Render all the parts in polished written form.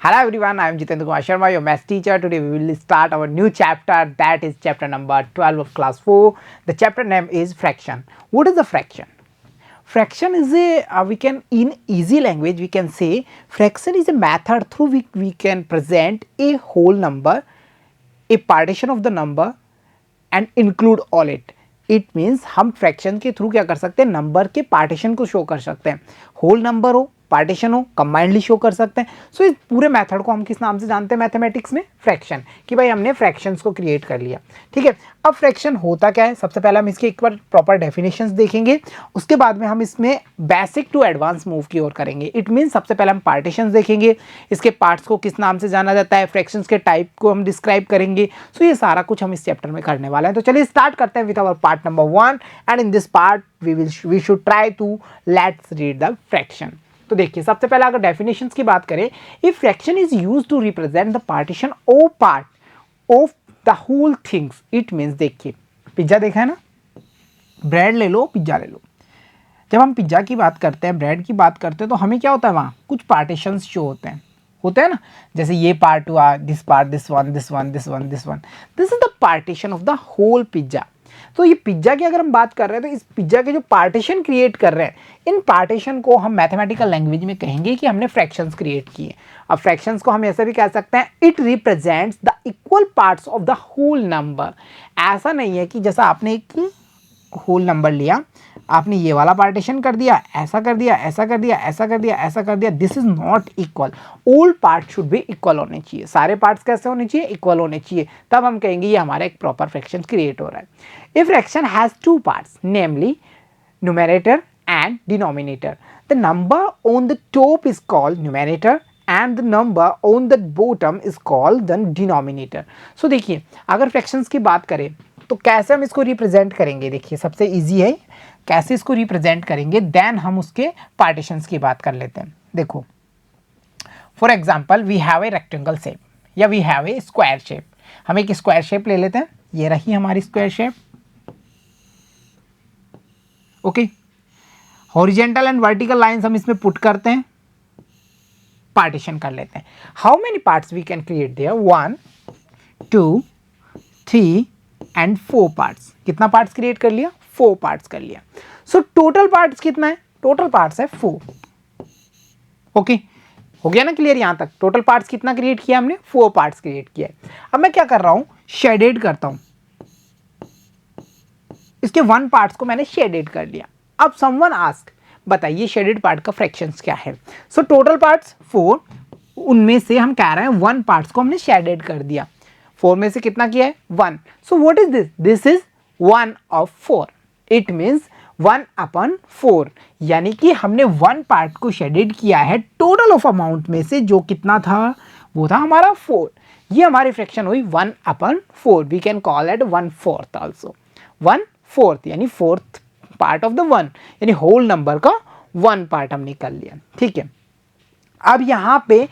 Hello everyone, I am Jitendra Kumar Sharma, your maths teacher. Today we will start our new chapter, that is chapter number 12 of class 4. The chapter name is fraction. What is a fraction? Fraction is we can, in easy language, we can say fraction is a method through which we can present a whole number, a partition of the number and include all it. It means हम fraction के through क्या कर सकते हैं, number के partition को show कर सकते हैं. होल नंबर हो, पार्टीशन हो, कंबाइंडली शो कर सकते हैं. सो इस पूरे मेथड को हम किस नाम से जानते हैं मैथमेटिक्स में? फ्रैक्शन. कि भाई हमने फ्रैक्शंस को क्रिएट कर लिया. ठीक है, अब फ्रैक्शन होता क्या है, सबसे पहले हम इसके एक बार प्रॉपर डेफिनेशंस देखेंगे, उसके बाद में हम इसमें बेसिक टू एडवांस मूव की ओर करेंगे. इट मीन्स सबसे पहले हम पार्टीशंस देखेंगे, इसके पार्ट्स को किस नाम से जाना जाता है, फ्रैक्शंस के टाइप को हम डिस्क्राइब करेंगे. सो ये सारा कुछ हम इस चैप्टर में करने वाले हैं. तो चलिए स्टार्ट करते हैं with our part number 1 and in this part we should try to let's read the fraction. तो देखिए सबसे पहले अगर डेफिनेशंस की बात करें, if fraction is used to represent the partition or part of the whole things. It means देखिए pizza देखा है ना, ब्रेड ले लो, पिज्जा ले लो. जब हम पिज्जा की बात करते हैं, ब्रेड की बात करते हैं, तो हमें क्या होता है, वहाँ कुछ पार्टीशंस जो होते हैं ना, जैसे ये पार्ट हुआ, this part, this one, this one, this one, this one. This is the partition of the whole pizza. तो ये पिज्जा की अगर हम बात कर रहे हैं, तो इस पिज्जा के जो पार्टीशन क्रिएट कर रहे हैं, इन पार्टीशन को हम मैथमेटिकल लैंग्वेज में कहेंगे कि हमने फ्रैक्शंस क्रिएट किए. अब फ्रैक्शंस को हम ऐसे भी कह सकते हैं, it represents the equal parts of the whole number. ऐसा नहीं है कि जैसा आपने एक होल नंबर लिया, आपने ये वाला पार्टीशन कर दिया, ऐसा कर दिया, ऐसा कर दिया, ऐसा कर दिया, ऐसा कर दिया. This is not equal. All part should भी इक्वल होने चाहिए. सारे पार्ट्स कैसे होने चाहिए? इक्वल होने चाहिए. तब हम कहेंगे ये हमारा एक प्रॉपर फ्रैक्शन क्रिएट हो रहा है. If fraction has two parts, namely numerator and denominator, the number on the top is called numerator and the number on the bottom is called the denominator. So देखिए अगर fractions की बात करें तो कैसे हम इसको रिप्रेजेंट करेंगे. देखिए सबसे इजी है कैसे इसको रिप्रेजेंट करेंगे, देन हम उसके पार्टीशंस की बात कर लेते हैं. देखो for example we have a rectangle shape या we have a square shape. हम एक स्क्वायर शेप ले लेते हैं, ये रही हमारी square shape. Okay, horizontal and vertical lines हम इसमें पुट करते हैं, पार्टीशन कर लेते हैं. How many parts we can create there? 1 2 3 and 4 parts. कितना पार्ट्स क्रिएट कर लिया? 4 पार्ट्स कर लिया. सो टोटल पार्ट्स कितना है? टोटल पार्ट्स है 4. ओके, हो गया ना क्लियर यहां तक? टोटल पार्ट्स कितना क्रिएट किया हमने? 4 पार्ट्स क्रिएट किया है. अब मैं क्या कर रहा हूं, शेडेड करता हूं. इसके 1 पार्ट्स को मैंने शेडेड कर लिया. अब समवन आस्क, बताइए शेडेड पार्ट का फ्रैक्शंस क्या है? सो टोटल पार्ट्स 4, उनमें से हम कह रहे हैं 1 पार्ट्स को हमने शेडेड कर दिया. 4 में से कितना किया है? 1. सो what is this? This is 1 of 4. It means 1/4, यानी कि हमने 1 पार्ट को शेडेड किया है टोटल ऑफ अमाउंट में से. जो कितना था? वो था हमारा 4. ये हमारी फ्रैक्शन हुई 1/4. We can call it 1/4 also. 1/4 यानी 4th पार्ट ऑफ द 1, यानी होल नंबर का 1 पार्ट हमने कर लिया. ठीक है, अब यहां पे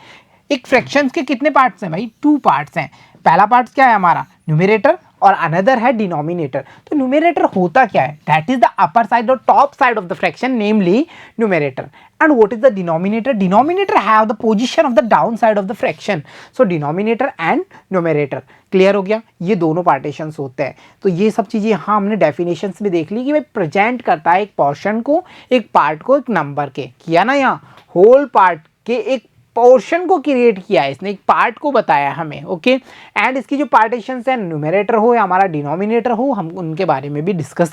एक फ्रैक्शन के कितने पार्ट्स हैं भाई? 2 पार्ट्स हैं. पहला पार्ट क्या है हमारा? न्यूमरेटर, और अनदर है डिनोमिनेटर. तो न्यूमरेटर होता क्या है? That is the upper side और top side of the fraction, namely numerator. And what is the denominator? Denominator have the position of the down side of the fraction. So denominator and numerator. Clear हो गया? ये दोनों partitions होते हैं. तो ये सब चीजें यहाँ हमने डेफिनेशंस में देख ली कि भाई प्रेजेंट करता है एक पोर्शन को, एक पार्ट को, एक नंबर के. किया ना, यहाँ होल पार्ट के एक पोर्शन को क्रिएट किया है इसने, एक पार्ट को बताया हमें. ओके, एंड इसकी जो पार्टीशंस है, न्यूमरेटर हो या हमारा डिनोमिनेटर हो, हम उनके बारे में भी डिस्कस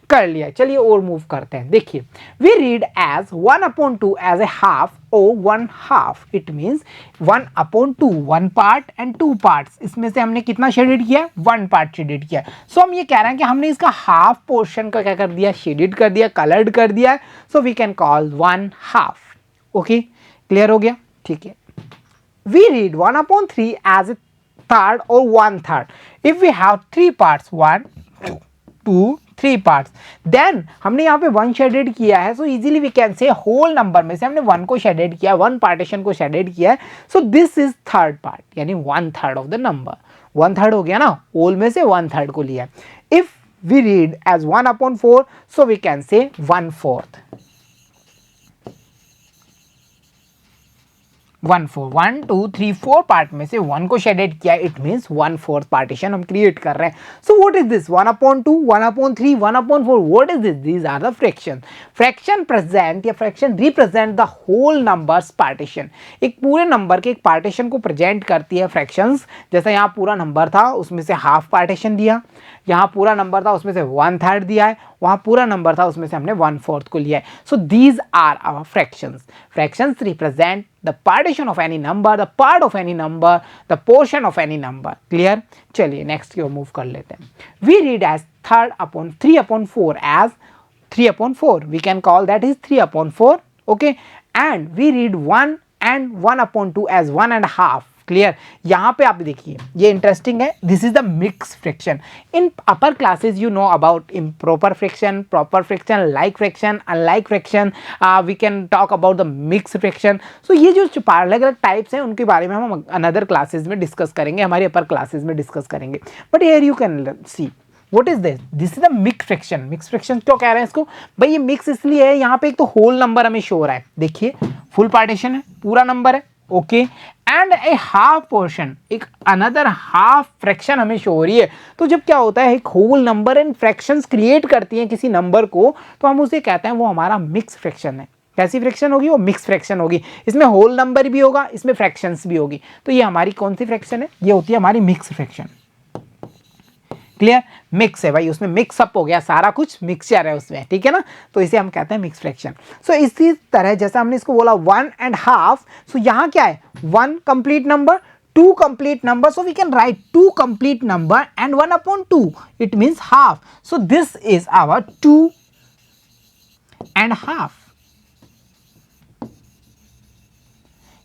कर लिया. चलिए और मूव करते हैं. देखिए we read as 1/2 as a half or 1/2. It means 1/2, 1 part and 2 parts. इसमें से हमने कितना शेडेड किया? 1 पार्ट शेडेड किया. सो हम ये कह रहे हैं कि हमने इसका हाफ पोर्शन का क्या कर दिया? शेडेड कर दिया, कलर्ड कर दिया. So we can call 1/2. Okay, clear हो गया? ठीक है. We read 1/3 as a third और 1/3. If we have 3 parts, 1 2 3 parts, then हमने यहाँ पे 1 शेडेड किया है. So easily we can say whole number में से हमने 1 को शेडेड किया, 1 पार्टीशन को शेडेड किया है. So this is third part, यानी 1/3 ऑफ द नंबर. 1/3 हो गया ना, होल में से 1/3 को लिया. If we read as 1/4, so we can say 1/4. 1/4 1 2 3 4 part में से 1 को शेडेड किया, इट मीन्स 1/4 पार्टीशन हम क्रिएट कर रहे हैं. So what is this 1/2 1/3 1/4 what is this? These are the fraction. Fraction present या fraction represent the whole numbers partition. एक पूरे नंबर के एक पार्टीशन को प्रेजेंट करती है फ्रैक्शंस. जैसे यहाँ पूरा नंबर था उसमें से हाफ पार्टीशन दिया, यहाँ पूरा नंबर था उसमें से 1/3 दिया है, वहाँ पूरा नंबर था उसमें से हमने 1/4 को लिया है. So these are our fractions. Fractions represent the partition of any number, the part of any number, the portion of any number. Clear? चलिए नेक्स्ट की ओर मूव कर लेते हैं. We read as 3/4 as 3/4. We can call that is 3/4. Okay, and we read 1 and 1/2 as 1.5. Clear? यहाँ पे आप देखिए ये इंटरेस्टिंग है. This is the mix fraction. In upper classes you know about improper fraction, proper fraction, like fraction, unlike fraction. We can talk about the mix fraction. So ये जो अलग अलग टाइप्स हैं उनके बारे में हम अनदर क्लासेज में डिस्कस करेंगे, हमारे अपर क्लासेज में डिस्कस करेंगे. But here you can see what is this. This is the mix fraction. Mix fraction क्यों कह रहे हैं इसको भाई? ये मिक्स इसलिए है, यहाँ पे एक तो होल नंबर हमें शो हो रहा है. देखिए फुल पार्टीशन है, पूरा नंबर है. Okay, and a half portion, एक अनदर हाफ फ्रैक्शन हमें शो हो रही है. तो जब क्या होता है एक whole number and fractions create करती हैं किसी नंबर को, तो हम उसे कहते हैं वो हमारा मिक्स फ्रैक्शन है. कैसी फ्रैक्शन होगी? वो मिक्स फ्रैक्शन होगी. इसमें होल नंबर भी होगा, इसमें फ्रैक्शंस भी होगी. तो ये हमारी कौन सी फ्रैक्शन है? ये होती है हमारी मिक्स फ्रैक्शन. क्लियर? मिक्स है भाई, उसमें मिक्स अप हो गया, सारा कुछ मिक्सचर है उसमें. ठीक है ना? तो इसे हम कहते हैं मिक्स फ्रैक्शन. सो इसी तरह जैसे हमने इसको बोला 1.5, सो यहाँ क्या है? 1 complete number, 2 complete number, so we can write 2 complete number and 1/2, it means half. So this is our 2.5.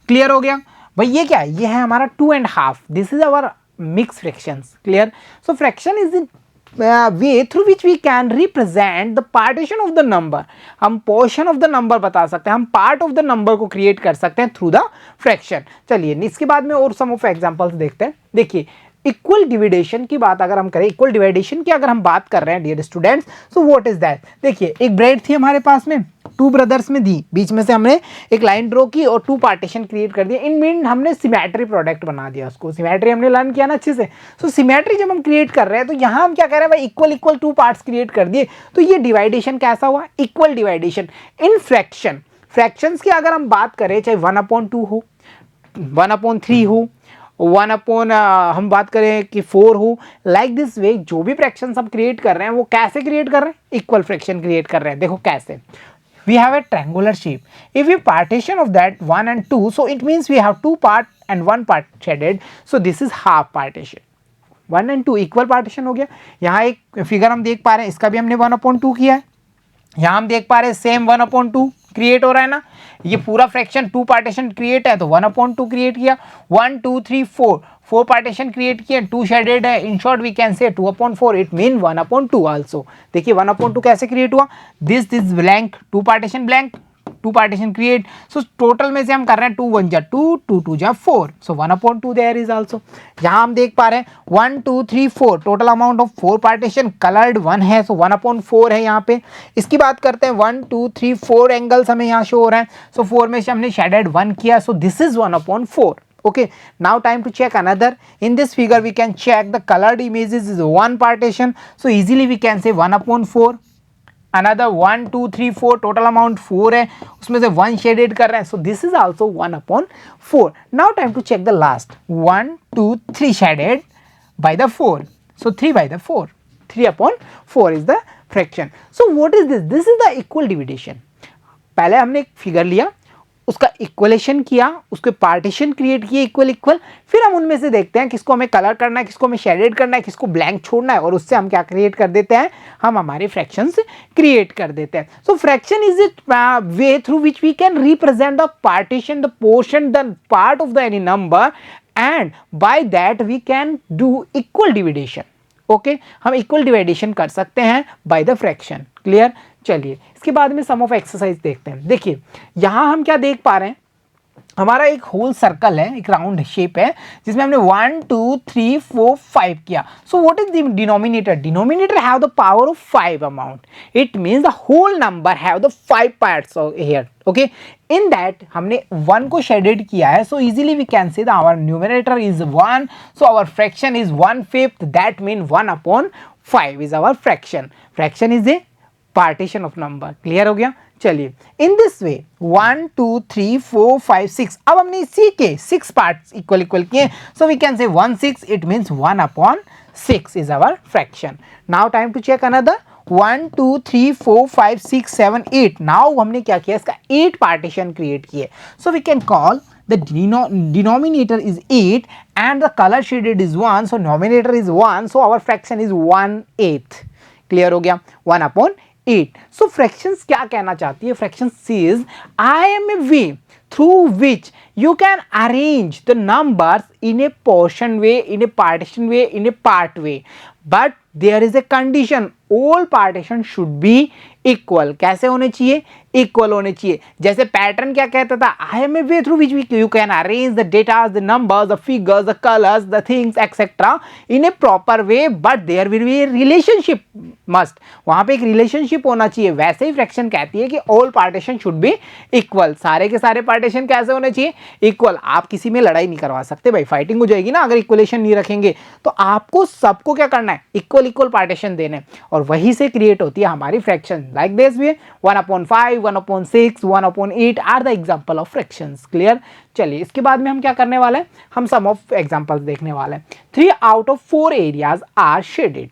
Clear हो गया भाई? ये क्या है? ये है हमारा 2.5. This is our mix fractions. Clear? So fraction is the way through which we can represent the partition of the number. हम portion of the number बता सकते हैं, हम part of the number को create कर सकते हैं through the fraction. चलिए इसके बाद में और some of examples देखते हैं. देखिए इक्वल डिविडेशन की बात अगर हम करें, इक्वल डिवाइडेशन की अगर हम बात कर रहे हैं dear students, so what is that? देखिए एक ब्रेड थी हमारे पास में, 2 ब्रदर्स में दी, बीच में से हमने एक लाइन ड्रॉ की और 2 पार्टीशन क्रिएट कर दिया. इन मीन हमने सिमेट्री प्रोडक्ट बना दिया उसको. सिमेट्री हमने लर्न किया ना अच्छे से. सो सिमेट्री जब हम क्रिएट कर रहे हैं तो यहाँ हम क्या कर रहे हैं भाई? इक्वल इक्वल 2 पार्ट्स क्रिएट कर दिए. तो ये डिवाइडेशन कैसा हुआ? Equal division. इन फ्रैक्शन, फ्रैक्शंस की अगर हम बात करें, चाहे 1/2 हो, 1/3 हो, 1 हम बात करें कि 4 हो, लाइक दिस वे जो भी फ्रैक्शंस हम क्रिएट कर रहे हैं वो कैसे क्रिएट कर रहे हैं? इक्वल फ्रैक्शन क्रिएट कर रहे हैं. देखो कैसे? We have a triangular shape. If we partition of that 1 and 2, so it means we have 2 part and 1 part shaded. So this is half partition. 1 and 2 equal partition हो गया. यहाँ एक figure हम देख पा रहे हैं, इसका भी हमने 1/2 किया है. यहाँ हम देख पा रहे हैं सेम 1/2 क्रिएट हो रहा है ना. ये पूरा फ्रैक्शन 2 पार्टीशन क्रिएट है तो 1/2 क्रिएट किया. 1 2 3 4 पार्टीशन क्रिएट किए, 2 शेडेड है. इन short we can say 2/4. It mean 1/2 also. देखिए 1/2 कैसे क्रिएट हुआ? This blank, 2 partition blank, 2 partition create. So total में से हम कर रहे हैं 2 1 जा 2, 2 2 जा 4. सो 1/2 देयर इज आल्सो. यहाँ हम देख पा रहे हैं 1 2 3 4 total amount of 4 partition, coloured 1 है, सो 1/4 है यहाँ पे. इसकी बात करते हैं 1 2 3 4 एंगल्स हमें यहाँ शो हो रहे हैं. सो 4 में से हमने शेडेड 1 किया. So this is 1/4. Okay, now time to check another. In this figure we can check the colored images is 1 partition, so easily we can say 1/4. Another 1 2 3 4 total amount 4 है, उसमें से 1 shaded कर रहे हैं. So this is also 1/4. Now time to check the last 1 2 3 shaded by the 4. So 3 by the 4. 3/4 is the fraction. So what is this? This is the equal division. पहले हमने एक figure लिया, उसका इक्वलेशन किया, उसके पार्टीशन क्रिएट किए equal equal. फिर हम उनमें से देखते हैं किसको हमें कलर करना है, किसको हमें शेडेड करना है, किसको ब्लैंक छोड़ना है, और उससे हम क्या क्रिएट कर देते हैं? हम हमारे फ्रैक्शंस क्रिएट कर देते हैं. So fraction is it way through which we can represent the partition, the portion, the part of the any number, and by that we can do equal division. Okay, हम equal division कर सकते हैं by the fraction. Clear? चलिए इसके बाद में सम of exercise देखते हैं. देखिए यहाँ हम क्या देख पा रहे हैं? हमारा एक होल सर्कल है, एक राउंड शेप है जिसमें हमने 1 2 3 4 5 किया. So what is the denominator? Denominator have the power of 5 amount. It means the whole number have the 5 parts here. Okay, in that हमने 1 को शेडेड किया है. So easily we can say that our numerator is 1. So our fraction is 1/5. That mean 1/5 is our fraction. Fraction is a partition of number. Clear हो गया? चलिए, in this way 1 2 3 4 5 6. अब हमने इसी के 6 पार्ट्स इक्वल किए. So we can say 1/6. It means 1/6 is our fraction. Now time to check another. 1 2 3 4 5 6 7 8. Now हमने क्या किया, इसका 8 पार्टीशन क्रिएट किए. So we can call the denominator is 8 and the color shaded is 1. So numerator is 1. So our fraction is 1/8. Clear हो गया? 1/8. So fractions क्या कहना चाहती है? Fractions says I am a way through which you can arrange the numbers in a portion way, in a partition way, in a part way, but there is a condition. all partition should be equal. कैसे होने चाहिए? Equal होने चाहिए. जैसे pattern क्या कहता था? I am a way through which we you can arrange the data, the numbers, the figures, the colours, the things etcetera in a proper way, but there will be a relationship must. वहां पे एक relationship होना चाहिए. वैसे ही fraction कहती है कि all partition should be equal. सारे के सारे पार्टीशन कैसे होने चाहिए? इक्वल. आप किसी में लड़ाई नहीं करवा सकते भाई, फाइटिंग हो जाएगी ना अगर इक्वलेशन नहीं रखेंगे. तो आपको सबको क्या करना है? इक्वल इक्वल पार्टीशन देने, और वहीं से क्रिएट होती है हमारी fraction. Like this way 1/5, 1/6, 1/8 are the example of fractions. Clear? चलिए, इसके बाद में हम क्या करने वाले हैं? हम सम ऑफ एग्जाम्पल्स देखने वाले हैं. 3 out of 4 areas are shaded.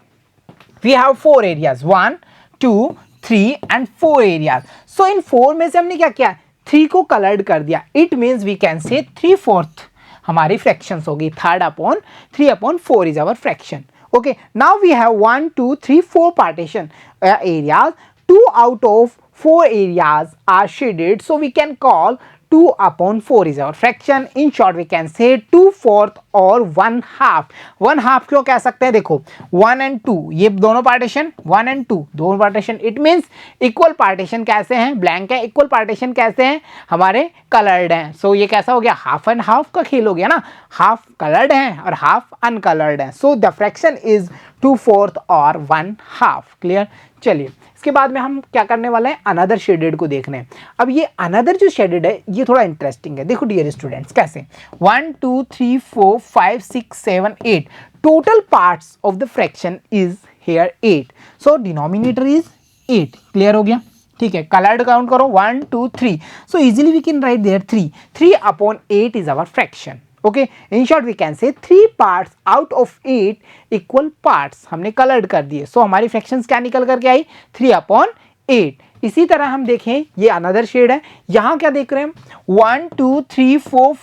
We have 4 areas, 1 2 3 and 4 areas. So इन 4 में से हमने क्या किया? 3 को कलर्ड कर दिया. इट मीन्स वी कैन से 3/4 हमारी फ्रैक्शंस होगी. 3/4 is our fraction. Okay, now we have 1 2 3 4 partition areas. 2 out of 4 areas are shaded, so we can call 2/4 is our fraction. In short we can say 2/4 or 1/2. 1/2 क्यों कह सकते हैं? देखो 1 and 2 ये दोनों पार्टीशन, 1 and 2 दोनों partition. It means equal partition कैसे हैं? ब्लैंक है. इक्वल पार्टीशन कैसे हैं? हमारे कलर्ड हैं. सो ये कैसा हो गया? हाफ एंड हाफ का खेल हो गया ना. हाफ कलर्ड हैं और हाफ अनकलर्ड हैं. सो द फ्रैक्शन इज 2/4 और 1/2. क्लियर? चलिए, इसके बाद में हम क्या करने वाले हैं? अनदर शेडेड को देखने हैं. अब ये अनदर जो शेडेड है ये थोड़ा इंटरेस्टिंग है. देखो डियर स्टूडेंट्स, कैसे 1 2 3 4 5 6 7 8 total parts of the fraction is here 8. So denominator is 8. Clear हो गया? ठीक है, कलर्ड काउंट करो 1 2 3. So easily we can write there 3. 3/8 is our fraction. Okay, in short we can say 3 parts out of 8 equal parts हमने coloured कर दिए. सो हमारी fractions क्या निकल करके आई? 3/8. इसी तरह हम देखें, ये अनदर शेड है. यहां क्या देख रहे हैं? 1 2 3 4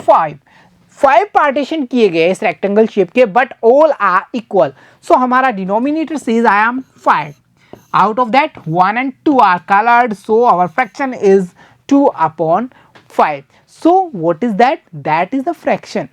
5 पार्टीशन किए गए इस रेक्टेंगल शेप के, बट ऑल आर इक्वल. सो हमारा denominator says I M 5. out of that 1 and 2 are colored, so our fraction is 2/5. So what is that? That is the fraction.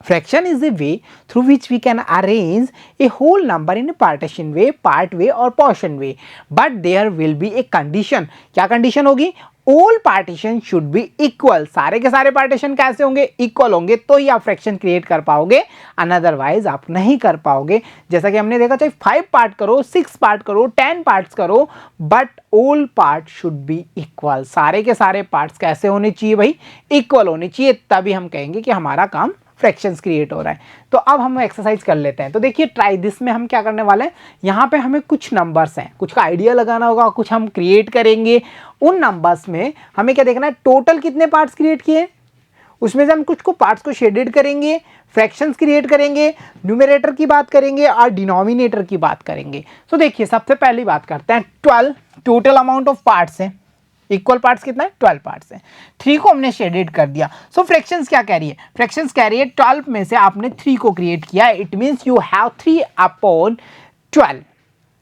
Fraction is a way through which we can arrange a whole number in a partition way, part way or portion way, but there will be a condition. क्या condition होगी? All partition should be equal. सारे के सारे partition कैसे होंगे? Equal होंगे, तो ही आप fraction create कर पाओगे, अनदरवाइज आप नहीं कर पाओगे. जैसा कि हमने देखा, चाहे 5 पार्ट करो, 6 पार्ट करो, 10 पार्ट्स करो, but all part should be equal. सारे के सारे पार्ट्स कैसे होने चाहिए भाई? इक्वल होने चाहिए, तभी हम कहेंगे कि हमारा काम फ्रैक्शंस क्रिएट हो रहा है. तो अब हम एक्सरसाइज कर लेते हैं. तो देखिए, ट्राई दिस में हम क्या करने वाले हैं? यहाँ पे हमें कुछ नंबर्स हैं, कुछ का आइडिया लगाना होगा, कुछ हम क्रिएट करेंगे. उन नंबर्स में हमें क्या देखना है? टोटल कितने पार्ट्स क्रिएट किए, उसमें से हम कुछ को पार्ट्स को शेडेड करेंगे, फ्रैक्शंस क्रिएट करेंगे, न्यूमरेटर की बात करेंगे और डिनोमिनेटर की बात करेंगे. तो देखिए, सबसे पहली बात करते हैं. 12 टोटल अमाउंट ऑफ पार्ट्स है. इक्वल पार्ट्स कितना है? 12 पार्ट्स है. 3 को हमने शेडेड कर दिया. सो फ्रैक्शंस क्या कह रही है? फ्रैक्शंस कह रही है 12 में से आपने 3 को क्रिएट किया. It means you have 3/12.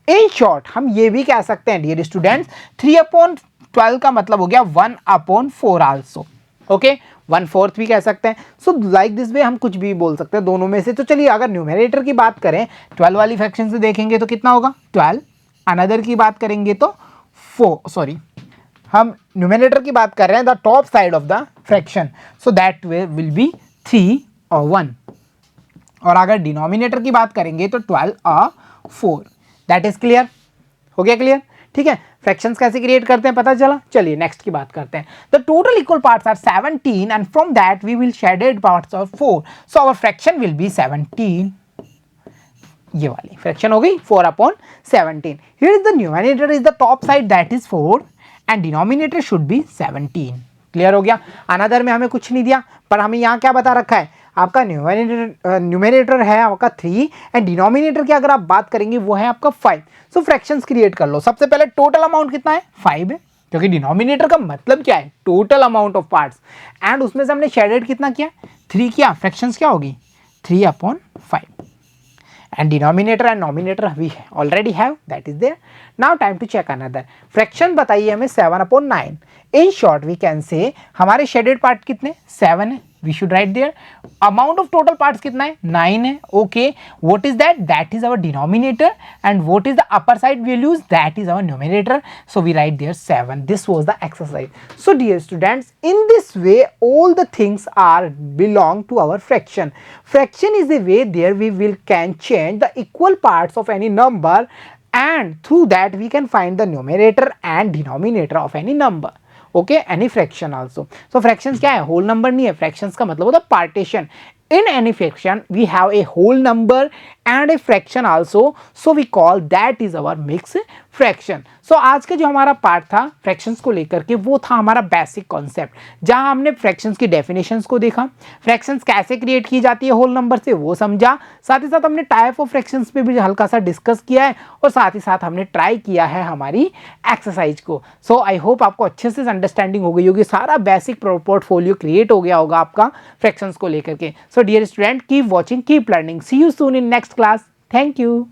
In short हम ये भी कह सकते हैं डियर स्टूडेंट्स, 3/12 का मतलब हो गया 1/4 आल्सो. ओके, 1/4 भी कह सकते हैं. सो लाइक दिस वे हम कुछ भी बोल सकते हैं दोनों में से. तो चलिए, अगर न्यूमरेटर की बात करें 12 वाली फ्रैक्शन से देखेंगे तो कितना होगा? 12. अनदर की बात करेंगे तो 4, सॉरी हम न्यूमिनेटर की बात कर रहे हैं, the top side of the fraction, so that will be 3 और 1। और अगर डिनोमिनेटर की बात करेंगे तो 12 और 4। दैट इज क्लियर, हो गया क्लियर? ठीक है, फ्रैक्शंस कैसे क्रिएट करते हैं पता चला। चलिए नेक्स्ट की बात करते हैं। The total equal parts are 17 and from that we will shaded parts of 4, so our fraction will be 17। ये वाली फ्रैक्शन हो गई 4/17। Here is the numerator is the top side that is 4 and denominator should be 17। Clear हो गया? Another में हमें कुछ नहीं दिया, पर हमें यहाँ क्या बता रखा है, आपका न्यूमरेटर है आपका 3 एंड डिनोमिनेटर की अगर आप बात करेंगे वो है आपका 5। सो फ्रैक्शंस क्रिएट कर लो। सबसे पहले टोटल अमाउंट कितना है, 5 है, क्योंकि डिनोमिनेटर का मतलब क्या है, total amount of parts, and उसमें से हमने शेडेड कितना किया, 3 किया। फ्रैक्शंस क्या होगी, 3/5। and denominator and nominator we already have, that is there. Now time to check another fraction। बताइए हमें 7/9। in short we can say हमारे shaded part कितने 7 है, we should write there। amount of total parts कितना है 9 है। okay, what is that, that is our denominator, and what is the upper side values, that is our numerator, so we write there 7। this was the exercise। so dear students, in this way all the things are belong to our fraction। fraction is a way there we will can change the equal parts of any number, and through that we can find the numerator and denominator of any number। Okay, any fraction also. So fractions क्या है, whole number नहीं है, fractions का मतलब होता है partition. in any fraction we have a whole number and a fraction also, so we call that is our mixed fraction। so आज का जो हमारा पार्ट था फ्रैक्शंस को लेकर के, वो था हमारा बेसिक कॉन्सेप्ट, जहां हमने फ्रैक्शंस की डेफिनेशंस को देखा, फ्रैक्शंस कैसे क्रिएट की जाती है होल नंबर से वो समझा, साथ ही साथ हमने टाइप ऑफ फ्रैक्शंस पे भी हल्का सा डिस्कस किया है, और साथ ही साथ हमने ट्राई किया है हमारी एक्सरसाइज को। सो आई होप आपको अच्छे से अंडरस्टैंडिंग हो गई होगी, सारा बेसिक पोर्टफोलियो क्रिएट हो गया होगा आपका फ्रैक्शंस को लेकर के। So dear student, keep watching, keep learning. See you soon in next class. Thank you.